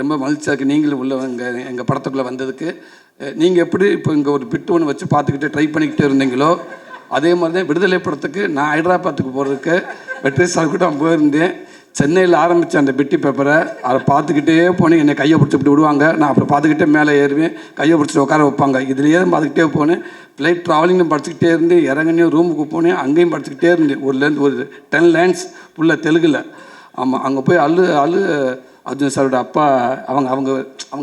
ரொம்ப மகிழ்ச்சியாக இருக்குது. நீங்களும் உள்ளவங்க எங்கள் படத்துக்குள்ளே வந்ததுக்கு. நீங்கள் எப்படி இப்போ இங்கே ஒரு பிட்டு ஒன்று வச்சு பார்த்துக்கிட்டு ட்ரை பண்ணிக்கிட்டே இருந்தீங்களோ அதே மாதிரி தான் விடுதலை படத்துக்கு நான் ஹைதராபாத்துக்கு போகிறதுக்கு வெற்றி சார் கூட போயிருந்தேன். சென்னையில் ஆரம்பித்த அந்த பிட்டி பேப்பரை அதை பார்த்துக்கிட்டே போனேன். என்னை கையை பிடிச்சி இப்படி விடுவாங்க, நான் அப்புறம் பார்த்துக்கிட்டே மேலே ஏறுவேன், கையை பிடிச்சிட்டு உட்கார வைப்பாங்க. இதுலேயே பார்த்துக்கிட்டே போனேன். ஃப்ளைட் ட்ராவலிங்கும் படிச்சுக்கிட்டே இருந்து இறங்கினேன், ரூமுக்கு போனேன், அங்கேயும் படிச்சுக்கிட்டே இருந்தேன். ஒரு 10 லைன்ஸ் ஃபுல்லாக தெலுங்கில். ஆமாம், அங்கே போய் அர்ஜுன் சாரோட அப்பா அவங்க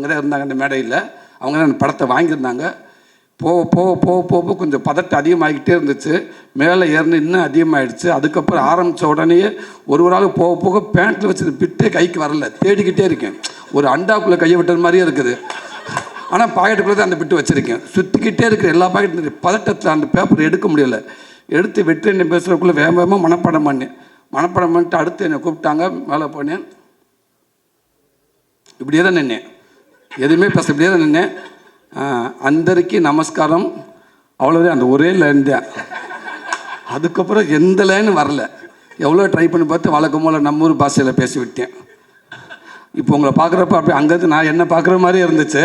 தான் இருந்தாங்க அந்த மேடையில். அவங்க தான் அந்த படத்தை வாங்கியிருந்தாங்க. போக கொஞ்சம் பதட்டம் அதிகமாகிக்கிட்டே இருந்துச்சு. மேலே ஏறின இன்னும் அதிகமாகிடுச்சு. அதுக்கப்புறம் ஆரம்பித்த உடனே ஒரு ஆள் போக பேண்ட்டில் வச்சு பிட்டே கைக்கு வரல, தேடிக்கிட்டே இருக்கேன். ஒரு அண்டாக்குள்ளே கையை விட்டது மாதிரியே இருக்குது. ஆனால் பாக்கெட்டுக்குள்ளே தான் அந்த பிட்டு வச்சுருக்கேன். சுற்றிக்கிட்டே இருக்கிற எல்லா பாக்கெட்டு பதட்டத்தில் அந்த பேப்பர் எடுக்க முடியலை. எடுத்து வெற்றி என்னை பேசுகிறதுக்குள்ளே வேகமாக மனப்பாடம் பண்ணிட்டு அடுத்து என்னை கூப்பிட்டாங்க. மேலே போனேன், இப்படியே தான் நின்னேன், எதுவுமே பேச இப்படியே தான் நின்னேன். அந்தரிக்கு நமஸ்காரம், அவ்வளோதான். அந்த ஒரே லைன் தான். அதுக்கப்புறம் எந்த லைனும் வரல. எவ்வளோ ட்ரை பண்ணி பார்த்து வழக்கம் போல் நம்ம ஊர் பாஷையில் பேசி விட்டேன். இப்போ உங்களை பார்க்குறப்ப அப்படி அங்கேருந்து நான் என்ன பார்க்குற மாதிரி இருந்துச்சு.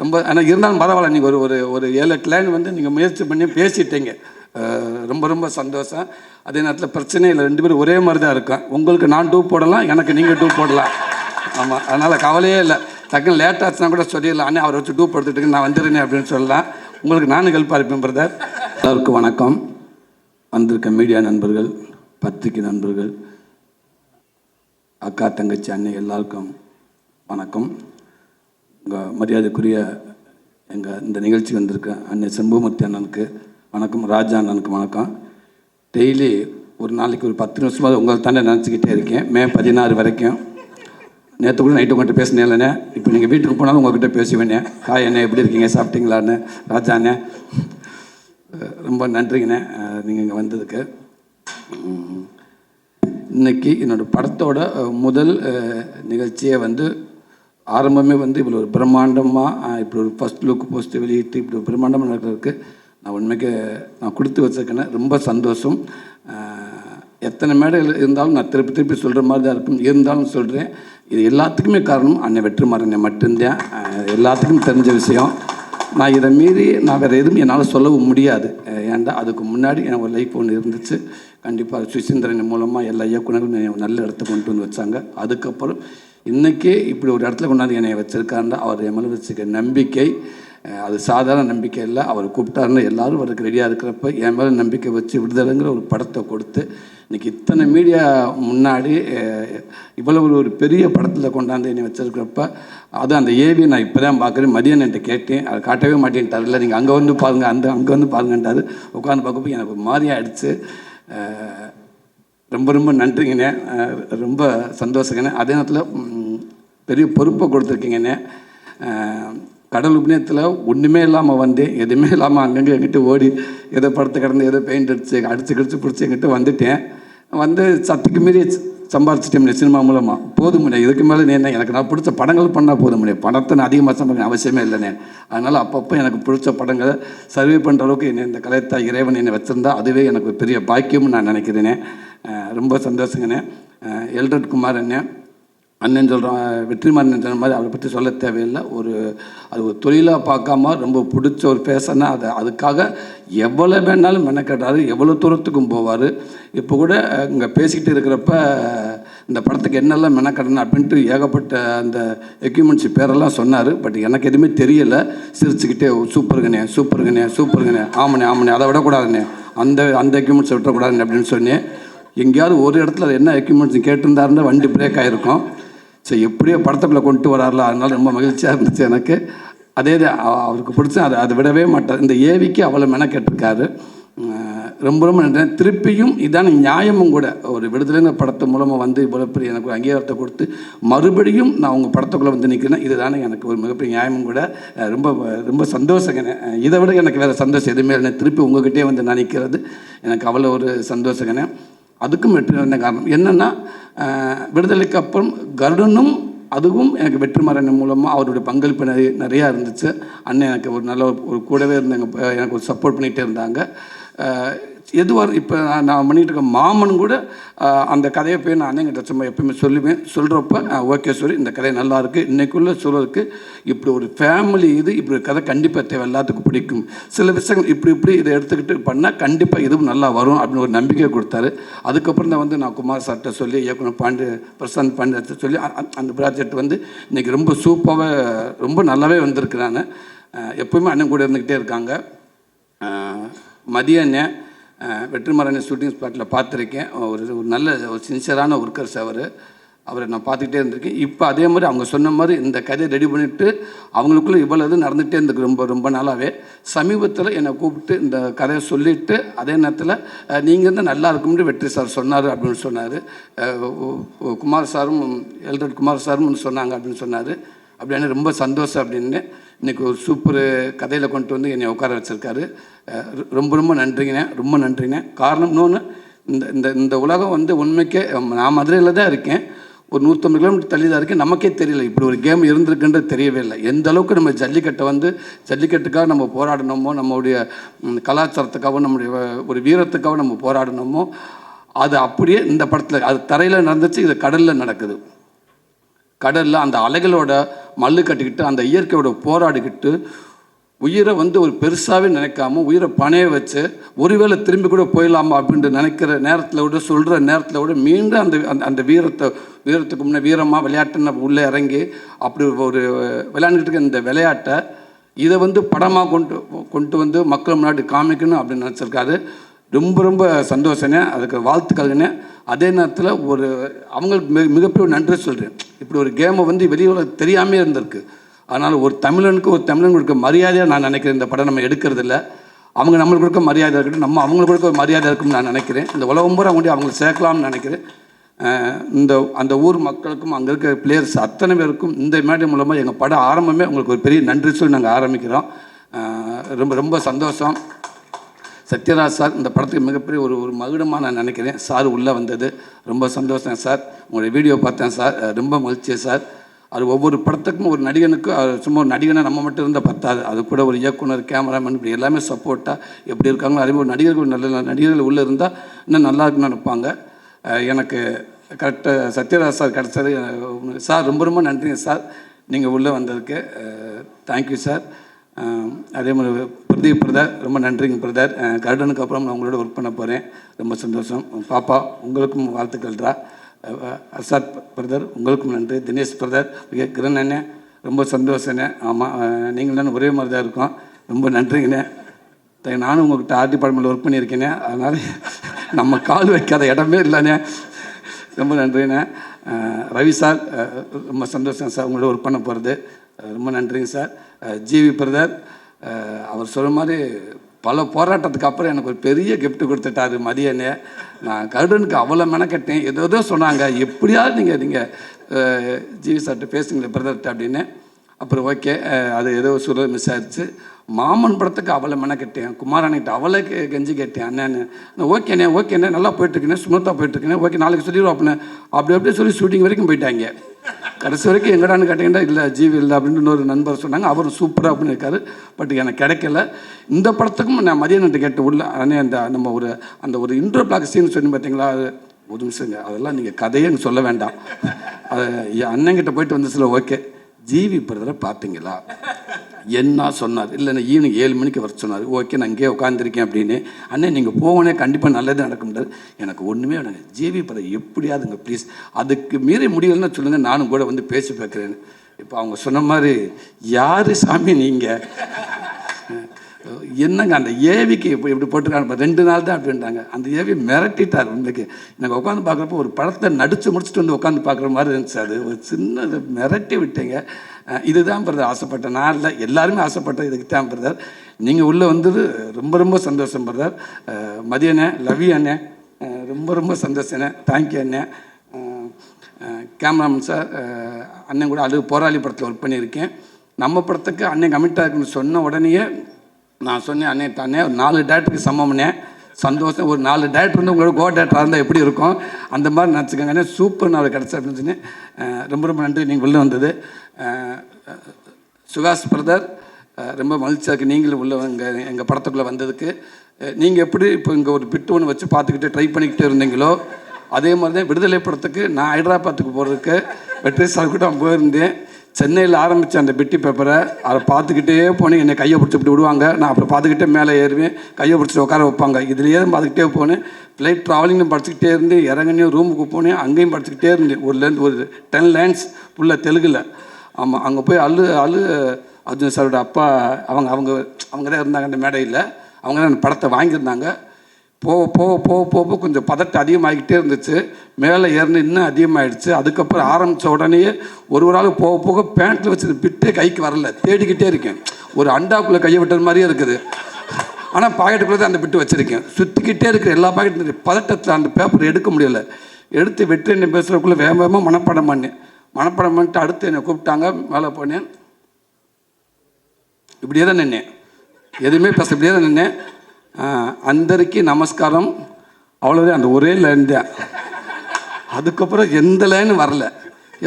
ரொம்ப ஆனால் இருந்தாலும் பரவாயில்ல. நீங்கள் ஒரு 7-8 லைன் நீங்கள் முயற்சி பண்ணி பேசிட்டீங்க. ரொம்ப சந்தோஷம். அதே நேரத்தில் பிரச்சனை இல்லை, 2 பேரும் ஒரே மாதிரி தான் இருக்கும். உங்களுக்கு நான் டூ போடலாம், எனக்கு நீங்கள் டூ போடலாம். ஆமாம், அதனால் கவலையே இல்லை. டக்குன்னு லேட் ஆச்சுன்னா கூட சொல்லிடலாம், அண்ணே அவரை வச்சு டூ படுத்துட்டு நான் வந்துடுறேன் அப்படின்னு சொல்லலாம். உங்களுக்கு நானும் ஹெல்ப்பாக இருப்பேன் பிரதர். எல்லாருக்கும் வணக்கம். வந்திருக்க மீடியா நண்பர்கள், பத்திரிகை நண்பர்கள், அக்கா தங்கச்சி அண்ணே எல்லாருக்கும் வணக்கம். உங்கள் மரியாதைக்குரிய இந்த நிகழ்ச்சி வந்திருக்க அண்ணே செம்பூமூர்த்தி அண்ணனுக்கு வணக்கம், ராஜா அண்ணனுக்கு வணக்கம். டெய்லி ஒரு நாளைக்கு ஒரு 10 நிமிஷமாக உங்களை தானே நினச்சிக்கிட்டே இருக்கேன். மே 16 வரைக்கும். நேற்று கூட நைட்டு உங்கள்கிட்ட பேசினேன் இல்லைண்ணே. இப்போ நீங்கள் வீட்டுக்கு போனாலும் உங்கள்கிட்ட பேசுவேண்ணே. ஹாய் அண்ணே, எப்படி இருக்கீங்க, சாப்பிட்டீங்களாண்ணே? ராஜா அண்ணே ரொம்ப நன்றிங்கண்ணே நீங்கள் இங்கே வந்ததுக்கு. இன்றைக்கி என்னோடய படத்தோட முதல் நிகழ்ச்சியை ஆரம்பமே இவ்வளோ ஒரு பிரம்மாண்டமாக இப்படி ஒரு ஃபஸ்ட் லுக் போஸ்ட்டு வெளியிட்டு இப்படி ஒரு பிரம்மாண்டமாக நடக்கிறதுக்கு நான் உண்மைக்கு நான் கொடுத்து வச்சிருக்கேன்னு ரொம்ப சந்தோஷம். எத்தனை மேடைகள் இருந்தாலும் நான் திருப்பி சொல்கிற மாதிரி தான் இருக்கும். இருந்தாலும் சொல்கிறேன், இது எல்லாத்துக்குமே காரணம் அண்ணன் வெற்றிமாறன் மட்டும்தான். எல்லாத்துக்கும் தெரிஞ்ச விஷயம். நான் இதை மீறி நான் வேறு எதுவும் என்னால் சொல்லவும் முடியாது. ஏன்டா அதுக்கு முன்னாடி எனக்கு ஒரு லைஃப் ஒன்று இருந்துச்சு. கண்டிப்பாக சுசீந்திரன் மூலமாக எல்லா இயக்குனர்களும் நல்ல இடத்த கொண்டு வந்து வச்சாங்க. அதுக்கப்புறம் இன்றைக்கே இப்படி ஒரு இடத்துல கொண்டாந்து என்னை வச்சுருக்காருன்னா அவர் என் மேலே வச்சுக்க நம்பிக்கை அது சாதாரண நம்பிக்கை இல்லை. அவர் கூப்பிட்டாருன்னு எல்லோரும் அவருக்கு ரெடியாக இருக்கிறப்ப என் மேலே நம்பிக்கை வச்சு விடுதலைங்கிற ஒரு படத்தை கொடுத்து இன்றைக்கி இத்தனை மீடியா முன்னாடி இவ்வளவு ஒரு பெரிய படத்தில் கொண்டாந்து என்னை வச்சுருக்கிறப்ப அது அந்த ஏவி நான் இப்போ தான் பார்க்குறேன். மதியம் என்கிட்ட கேட்டேன், அதை காட்டவே மாட்டேன்ட்டார். இல்லை நீங்கள் அங்கே வந்து பாருங்கள், அங்கே வந்து பாருங்கன்றாரு. உட்காந்து பார்க்கப்போ எனக்கு மாதிரியாக ஆகிடுச்சு. ரொம்ப நன்றிங்கண்ணே, ரொம்ப சந்தோஷங்கண்ணே. அதே நேரத்தில் பெரிய பொறுப்பை கொடுத்துருக்கீங்கண்ணே. கடல் உபநயத்தில் ஒன்றுமே இல்லாமல் வந்தேன், எதுவுமே இல்லாமல் அங்கங்கே எங்கிட்ட ஓடி ஏதோ படத்தை கடந்து ஏதோ பெயிண்ட் அடித்து பிடிச்சி எங்கிட்ட வந்துட்டேன். சத்துக்கு மீறி சம்பாரிச்சிட்டேன் சினிமா மூலமாக. போதும் முடியாது, இதுக்கு மேலே என்ன எனக்கு நான் பிடிச்ச படங்கள் பண்ணால் போதும் முடியாது. படத்தை நான் அதிகமாக சம்பாதிக்க அவசியமே இல்லைண்ணே. அதனால் அப்பப்போ எனக்கு பிடிச்ச படங்களை சர்வே பண்ணுற அளவுக்கு என்னை இந்த கலைத்தா இறைவன் என்னை வச்சுருந்தா அதுவே எனக்கு ஒரு பெரிய பாக்கியம்னு நான் நினைக்கிறேனே. ரொம்ப சந்தோஷங்கண்ணே. எல்ரட் குமார் அண்ணன் சொல்கிறோம், வெற்றிமாறன் சொன்ன மாதிரி அவரை பற்றி சொல்ல தேவையில்லை. அது ஒரு தொழிலாக பார்க்காம ரொம்ப பிடிச்ச ஒரு பேசனா அதுக்காக எவ்வளோ வேணாலும் மெனக்கட்டார், எவ்வளோ தூரத்துக்கும் போவார். இப்போ கூட இங்கே பேசிக்கிட்டு இருக்கிறப்ப இந்த படத்துக்கு என்னெல்லாம் மெனக்கட்டணும் அப்படின்ட்டு ஏகப்பட்ட அந்த எக்யூப்மெண்ட்ஸ் பேரெல்லாம் சொன்னார். பட் எனக்கு எதுவுமே தெரியலை. சிரிச்சுக்கிட்டே சூப்பருங்கண்ணே ஆமாண்ணே அதை விடக்கூடாதுண்ணே, அந்த எக்யூப்மெண்ட்ஸை விட்டக்கூடாதுண்ணே அப்படின்னு சொன்னேன். எங்கேயாவது ஒரு இடத்துல என்ன எக்யூப்மெண்ட்ஸ் கேட்டிருந்தாருன்னா வண்டி பிரேக் ஆகிருக்கும். ஸோ எப்படியோ படத்துக்குள்ளே கொண்டு வரார்ல, அதனால் ரொம்ப மகிழ்ச்சியாக இருந்துச்சு எனக்கு. அதே அவருக்கு பிடிச்ச அதை விடவே மாட்டார். இந்த ஏவிக்கு அவ்வளோ மெனக்கெட்டிருக்காரு. ரொம்ப நன்றி. திருப்பியும் இதான நியாயமும் கூட. ஒரு விடுதலைங்கிற படத்து மூலமாக இவ்வளோ பெரிய எனக்கு ஒரு அங்கீகாரத்தை கொடுத்து மறுபடியும் நான் உங்கள் படத்துக்குள்ளே நிற்கிறேன். இதுதானே எனக்கு ஒரு மிகப்பெரிய நியாயமும் கூட. ரொம்ப சந்தோஷங்கண்ணே. இதை விட எனக்கு வேறு சந்தோஷம் எதுவுமே இல்லை. திருப்பி உங்கள்கிட்டே நான் நிற்கிறது எனக்கு அவ்வளோ ஒரு சந்தோஷங்கண்ணே. அதுக்கும் வெற்றி வந்த காரணம் என்னென்னா, விடுதலைக்கு அப்புறம் கருடனும் அதுவும் எனக்கு வெற்றிமாறன் மூலமாக அவருடைய பங்களிப்பு நிறையா இருந்துச்சு. அண்ணன் எனக்கு ஒரு நல்ல ஒரு கூடவே இருந்தாங்க, எனக்கு ஒரு சப்போர்ட் பண்ணிகிட்டே இருந்தாங்க. எதுவாக இப்போ நான் பண்ணிகிட்டு இருக்க மாமன் கூட அந்த கதையை போய் நான் அண்ணங்கிட்ட சும்மா எப்பயுமே சொல்லுவேன். சொல்கிறப்ப ஓகே சாரி, இந்த கதை நல்லாயிருக்கு, இன்றைக்குள்ளே சொல்கிறதுக்கு இப்படி ஒரு ஃபேமிலி இப்படி ஒரு கதை கண்டிப்பாக தேவை, எல்லாத்துக்கும் பிடிக்கும். சில விஷயங்கள் இப்படி இதை எடுத்துக்கிட்டு பண்ணால் கண்டிப்பாக இதுவும் நல்லா வரும் அப்படின்னு ஒரு நம்பிக்கை கொடுத்தாரு. அதுக்கப்புறம் தான் நான் குமார் சார்கிட்ட சொல்லி இயக்குனர் பிரசாந்த் பாண்டியத்தை சொல்லி அந்த ப்ராஜெக்ட் இன்றைக்கி ரொம்ப சூப்பராக ரொம்ப நல்லாவே வந்திருக்கிறாங்க. எப்போயுமே அண்ணன் கூட இருந்துக்கிட்டே இருக்காங்க. மதிய அண்ணன் வெற்றிமாறன் ஷூட்டிங் ஸ்பாட்டில் பார்த்துருக்கேன். ஒரு நல்ல ஒரு சின்சியரான ஒர்க்கர்ஸ் அவரை நான் பார்த்துக்கிட்டே இருந்திருக்கேன். இப்போ அதே மாதிரி அவங்க சொன்ன மாதிரி இந்த கதையை ரெடி பண்ணிவிட்டு அவங்களுக்குள்ளே இவ்வளோ இது நடந்துகிட்டே இருந்துக்கு ரொம்ப நாளாகவே. சமீபத்தில் என்னை கூப்பிட்டு இந்த கதையை சொல்லிவிட்டு அதே நேரத்தில் நீங்கள் இருந்தால் நல்லா இருக்கும்னு வெற்றி சார் சொன்னார் அப்படின்னு சொன்னார். குமார் சாரும் எல்ரட் குமார் சாரும் சொன்னாங்க அப்படின்னு சொன்னார். அப்படின்னு ரொம்ப சந்தோஷம் அப்படின்னு இன்றைக்கி ஒரு சூப்பர் கதையில் கொண்டு என்னை உட்கார வச்சுருக்காரு. ரொம்ப நன்றிங்க. காரணம் இன்னொன்று, இந்த உலகம் உண்மைக்கே நான் மதுரையில் தான் இருக்கேன், ஒரு 150 கிலோமீட்டர் தள்ளி தான் இருக்கேன். நமக்கே தெரியல இப்படி ஒரு கேம் இருந்திருக்குன்றது தெரியவே இல்லை. எந்த அளவுக்கு நம்ம ஜல்லிக்கட்டுக்காக நம்ம போராடணுமோ, நம்மளுடைய கலாச்சாரத்துக்காகவும் நம்முடைய ஒரு வீரத்துக்காகவும் நம்ம போராடணுமோ, அது அப்படியே இந்த படத்தில் அது தரையில் நடந்துச்சு, இது கடலில் நடக்குது. கடலில் அந்த அலைகளோட மல்லு கட்டிக்கிட்டு அந்த இயற்கையோட போராடிக்கிட்டு உயிரை ஒரு பெருசாகவே நினைக்காம உயிரை பணைய வச்சு ஒருவேளை திரும்பி கூட போயிடலாமா அப்படின்ட்டு நினைக்கிற நேரத்தில் விட சொல்கிற நேரத்தில் விட மீண்டும் அந்த வீரத்துக்கு முன்னே வீரமாக விளையாட்டுன்னு உள்ளே இறங்கி அப்படி ஒரு விளையாண்டுட்டு இருக்க இந்த விளையாட்டை இதை படமாக கொண்டு மக்கள் முன்னாடி காமிக்கணும் அப்படின்னு நினச்சிருக்காரு. ரொம்ப சந்தோஷனே, அதுக்கு வாழ்த்துக்கள்னே. அதே நேரத்தில் அவங்களுக்கு மிகப்பெரிய நன்றி சொல்கிறேன். இப்படி ஒரு கேமை வெளியில் தெரியாமே இருந்திருக்கு. அதனால் ஒரு தமிழனுக்கு கொடுக்க மரியாதையாக நான் நினைக்கிறேன். இந்த படம் நம்ம எடுக்கிறதில்ல, அவங்க நம்மளுக்கு கொடுக்க மரியாதை இருக்கட்டும், நம்ம அவங்களுக்கு கொடுக்க ஒரு மரியாதை இருக்குன்னு நான் நினைக்கிறேன். இந்த உலகம் பூரா அவங்களை சேர்க்கலாம்னு நினைக்கிறேன். அந்த ஊர் மக்களுக்கும் அங்கே இருக்க பிளேயர்ஸ் அத்தனை பேருக்கும் இந்த மேடை மூலமாக எங்கள் படம் ஆரம்பமே உங்களுக்கு ஒரு பெரிய நன்றி சொல்லி நாங்கள் ஆரம்பிக்கிறோம். ரொம்ப சந்தோஷம். சத்யராஜ் சார் இந்த படத்துக்கு மிகப்பெரிய ஒரு மகுடமாக நான் நினைக்கிறேன். சார் உள்ளே வந்தது ரொம்ப சந்தோஷம் சார். உங்களுடைய வீடியோ பார்த்தேன் சார், ரொம்ப மகிழ்ச்சி சார். அது ஒவ்வொரு படத்துக்கும் ஒரு நடிகனுக்கு சும்மா ஒரு நடிகனை நம்ம மட்டும் இருந்தால் பத்தாது, அது கூட ஒரு இயக்குனர், கேமராமேன், இப்படி எல்லாமே சப்போர்ட்டாக எப்படி இருக்காங்களோ அதே மாதிரி நடிகர்கள் நல்ல நடிகர்கள் உள்ளே இருந்தால் இன்னும் நல்லா இருக்குன்னு நினைப்பாங்க. எனக்கு கரெக்டாக சத்யராஜ் சார் கிடச்சது சார். ரொம்ப நன்றிங்க சார், நீங்கள் உள்ளே வந்ததுக்கு. Thank you sir. அதே மாதிரி பிரதீப் பிரதர், ரொம்ப நன்றிங்க பிரதர். கருடனுக்கு அப்புறம் நான் உங்களோட ஒர்க் பண்ண போகிறேன், ரொம்ப சந்தோஷம். பாப்பா உங்களுக்கும் வாழ்த்துக்கள்ரா. அர்ஷாத் பிரதர் உங்களுக்கும் நன்றி. தினேஷ் பிரதர், கிரண் அண்ணே ரொம்ப சந்தோஷண்ணே. ஆமாம், நீங்கள் தானே ஒரே மாதிரி தான் இருக்கோம், ரொம்ப நன்றிங்கண்ணே. நானும் உங்கள்கிட்ட ஆர்டி டிபார்ட்மெண்ட்டில் ஒர்க் பண்ணியிருக்கேனே, அதனால் நம்ம கால் வைக்காத இடமே இல்லைண்ணே, ரொம்ப நன்றிண்ணே. ரவி சார் ரொம்ப சந்தோஷம் சார் உங்களோட ஒர்க் பண்ண போகிறது, ரொம்ப நன்றிங்க சார். ஜிவி பிரதர் அவர் சொல்கிற மாதிரி பல போராட்டத்துக்கு அப்புறம் எனக்கு ஒரு பெரிய கிஃப்ட் கொடுத்துட்டாரு மதியனே. நான் கருடனுக்கு அவ்வளோ மெனக்கட்டேன், ஏதோ சொன்னாங்க, எப்படியாவது நீங்கள் ஜிவி சார்கிட்ட பேசுங்களேன் பிரதர்கிட்ட அப்படின்னு. அப்புறம் ஓகே, அது ஏதோ சொல்ல மிஸ் ஆயிடுச்சு. மாமன் படத்துக்கு அவளை மெனக்கட்டேன், குமாரண்ணிட்ட அவளை கெஞ்சி கேட்டேன், அண்ணன் ஓகேண்ணே நல்லா போயிட்டுருக்கேன், ஸ்மூத்தாக போயிட்டுருக்கேன், ஓகே நாளைக்கு சொல்லிடுவோம் அப்படின்னு. அப்படியே சொல்லி ஷூட்டிங் வரைக்கும் போயிட்டாங்க. கடைசி வரைக்கும் எங்கடான்னு கேட்டிங்கன்னா இல்லை ஜீவி இல்லை அப்படின்னு இன்னொரு நண்பர் சொன்னாங்க, அவர் சூப்பராக அப்படின்னு இருக்காரு. பட் எனக்கு கிடைக்கல. இந்த படத்துக்கும் நான் மதியானத்தை கேட்டு உள்ள அண்ணே நம்ம ஒரு இன்ட்ரோ பிளாக் சீன் சொல்லி பார்த்தீங்களா, அது ஒரு நிமிஷங்க, அதெல்லாம் நீங்கள் கதையே சொல்ல வேண்டாம். அது அண்ணங்கிட்ட போயிட்டு சில ஓகே ஜிவி பிரதரை பார்த்தீங்களா என்ன சொன்னார், இல்லைண்ணா ஈவினிங் 7 மணிக்கு வர சொன்னார். ஓகே நான் இங்கே உட்காந்துருக்கேன் அப்படின்னு. அண்ணே நீங்கள் போகணே கண்டிப்பாக நல்லது நடக்க முடியாது. எனக்கு ஒன்றுமே வேணாங்க, ஜிவி பிரதர் எப்படியாதுங்க ப்ளீஸ், அதுக்கு மீறி முடியலன்னு சொல்லுங்கள், நானும் கூட பேசி பார்க்குறேன்னு. இப்போ அவங்க சொன்ன மாதிரி யார் சாமி நீங்கள் என்னங்க அந்த ஏவிக்கு இப்போ எப்படி போட்டிருக்காங்க 2 நாள் தான் அப்படின்றாங்க. அந்த ஏவி மிரட்டிட்டார். உண்மைக்கு எனக்கு உட்காந்து பார்க்குறப்போ ஒரு படத்தை நடித்து முடிச்சுட்டு உட்காந்து பார்க்குற மாதிரி இருந்துச்சு. அது ஒரு சின்ன மிரட்டி விட்டீங்க. இதுதான் பிரதர் ஆசைப்பட்டேன், நான் இல்லை எல்லாருமே ஆசைப்பட்டேன், இதுக்கு தான் பிரதர். நீங்கள் உள்ளே வந்தது ரொம்ப சந்தோஷம் பிரதர். மதியண்ணே, லவி அண்ணே ரொம்ப சந்தோஷண்ணே, தேங்க்யூ அண்ணே. கேமராமேன் சார் அண்ணன் கூட அது போராளி படத்தில் ஒர்க் பண்ணியிருக்கேன். நம்ம படத்துக்கு அண்ணன் கமிட்டாக இருக்குன்னு சொன்ன உடனேயே நான் சொன்னேன், அண்ணே 4 டேரக்டருக்கு சமம்னே, சந்தோஷம். ஒரு 4 டேரக்டர் உங்களோட கோ டேரக்டராக இருந்தால் எப்படி இருக்கும், அந்த மாதிரி நினச்சிக்கோங்க. சூப்பர் நாள் கிடச்சி அப்படின்னு சொன்னேன். ரொம்ப நன்றி நீங்கள் உள்ளே வந்தது. சுகாஷ் பிரதர் ரொம்ப மகிழ்ச்சியாக இருக்குது நீங்களும் உள்ளவங்க எங்கள் படத்துக்குள்ளே வந்ததுக்கு. நீங்கள் எப்படி இப்போ இங்கே ஒரு பிட்டு ஒன்று வச்சு பார்த்துக்கிட்டு ட்ரை பண்ணிக்கிட்டே இருந்தீங்களோ அதே மாதிரி தான் விடுதலை படத்துக்கு நான் ஹைதராபாத்துக்கு போகிறதுக்கு வெற்றி சார் கூட போயிருந்தேன். சென்னையில் ஆரம்பித்த அந்த பிட்டி பேப்பரை அதை பார்த்துக்கிட்டே போனேன். என்னை கையை பிடிச்சி இப்படி விடுவாங்க, நான் அப்புறம் பார்த்துக்கிட்டே மேலே ஏறுவேன், கையை பிடிச்சிட்டு உட்கார வைப்பாங்க. இதுலேயே பார்த்துக்கிட்டே போனேன். ஃப்ளைட் ட்ராவலிங்கும் படிச்சுக்கிட்டே இருந்து இறங்கினே ரூமுக்கு போனேன், அங்கேயும் படிச்சுக்கிட்டே இருந்தேன். ஒரு 10 லைன்ஸ் ஃபுல்லாக தெலுங்கில். ஆமாம், அங்கே போய் அர்ஜுன் சாரோட அப்பா அவங்க தான் இருந்தாங்க அந்த மேடையில். அவங்க தான் அந்த படத்தை வாங்கியிருந்தாங்க. போக கொஞ்சம் பதட்டம் அதிகமாகிக்கிட்டே இருந்துச்சு. மேலே ஏறின இன்னும் அதிகமாகிடுச்சு. அதுக்கப்புறம் ஆரம்பித்த உடனே ஒரு ஆள் போக பேண்ட்டில் வச்சு பிட்டே கைக்கு வரல, தேடிக்கிட்டே இருக்கேன். ஒரு அண்டாக்குள்ளே கையை விட்டது மாதிரியே இருக்குது. ஆனால் பாக்கெட்டுக்குள்ளே தான் அந்த பிட்டு வச்சுருக்கேன். சுற்றிக்கிட்டே இருக்கிற எல்லா பாக்கெட்டும் பதட்டத்தில் அந்த பேப்பர் எடுக்க முடியலை. எடுத்து வெற்றி என்ன பேசுகிறக்குள்ளே வேகமாக மனப்பாடம் பண்ணிட்டு அடுத்து என்னை கூப்பிட்டாங்க. மேலே போனேன், இப்படியே தான் நின்னேன், எதுவுமே பேச இப்படியே தான் நின்னேன். அந்தரிக்கு நமஸ்காரம், அவ்வளோதான். அந்த ஒரே லைன் தான். அதுக்கப்புறம் எந்த லைனும் வரல.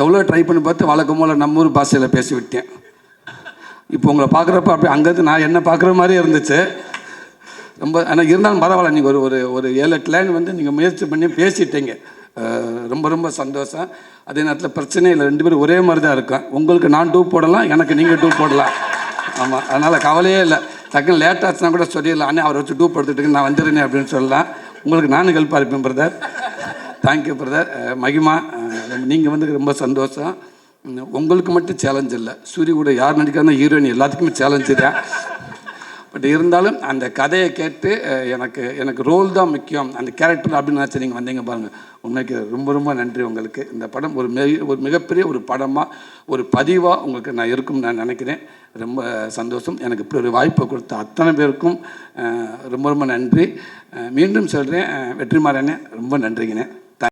எவ்வளோ ட்ரை பண்ணி பார்த்து வழக்கம் போல் நம்ம ஊர் பாஷையில் பேசி விட்டேன். இப்போ உங்களை பார்க்குறப்ப அப்படி அங்கேருந்து நான் என்ன பார்க்குற மாதிரி இருந்துச்சு. ரொம்ப ஆனால் இருந்தாலும் பரவாயில்ல. நீங்கள் ஒரு 7-8 லைன் நீங்கள் முயற்சி பண்ணி பேசிட்டீங்க. ரொம்ப சந்தோஷம். அதே நேரத்தில் பிரச்சனை இல்லை, 2 பேரும் ஒரே மாதிரி தான் இருக்கும். உங்களுக்கு நான் 2 போடலாம், எனக்கு நீங்கள் 2 போடலாம். ஆமாம், அதனால் கவலையே இல்லை. டக்குன்னு லேட் ஆச்சுன்னா கூட சொல்லிடலாம், அண்ணே அவரை வச்சு 2 எடுத்துட்டு நான் வந்துடுறேனே அப்படின்னு சொல்லலாம். உங்களுக்கு நானும் ஹெல்ப்பாக இருப்பேன் பிரதர். Thank you brother. மகிமா, நீங்கள் ரொம்ப சந்தோஷம். உங்களுக்கு மட்டும் சேலஞ்ச் இல்லை, சூரிய கூட யார் நடிக்கிறாங்க ஹீரோயின் எல்லாத்துக்குமே சேலஞ்சு தான். பட் இருந்தாலும் அந்த கதையை கேட்டு எனக்கு ரோல் தான் முக்கியம், அந்த கேரக்டர் அப்படின்னு நினச்சி நீங்கள் வந்தீங்க பாருங்கள். உண்மைக்கு ரொம்ப நன்றி உங்களுக்கு. இந்த படம் ஒரு மிகப்பெரிய ஒரு படமாக ஒரு பதிவாக உங்களுக்கு நான் இருக்கும்னு நான் நினைக்கிறேன். ரொம்ப சந்தோஷம். எனக்கு இப்படி ஒரு வாய்ப்பை கொடுத்த அத்தனை பேருக்கும் ரொம்ப நன்றி. மீண்டும் சொல்கிறேன், வெற்றிமாறனே ரொம்ப நன்றிங்கண்ணே.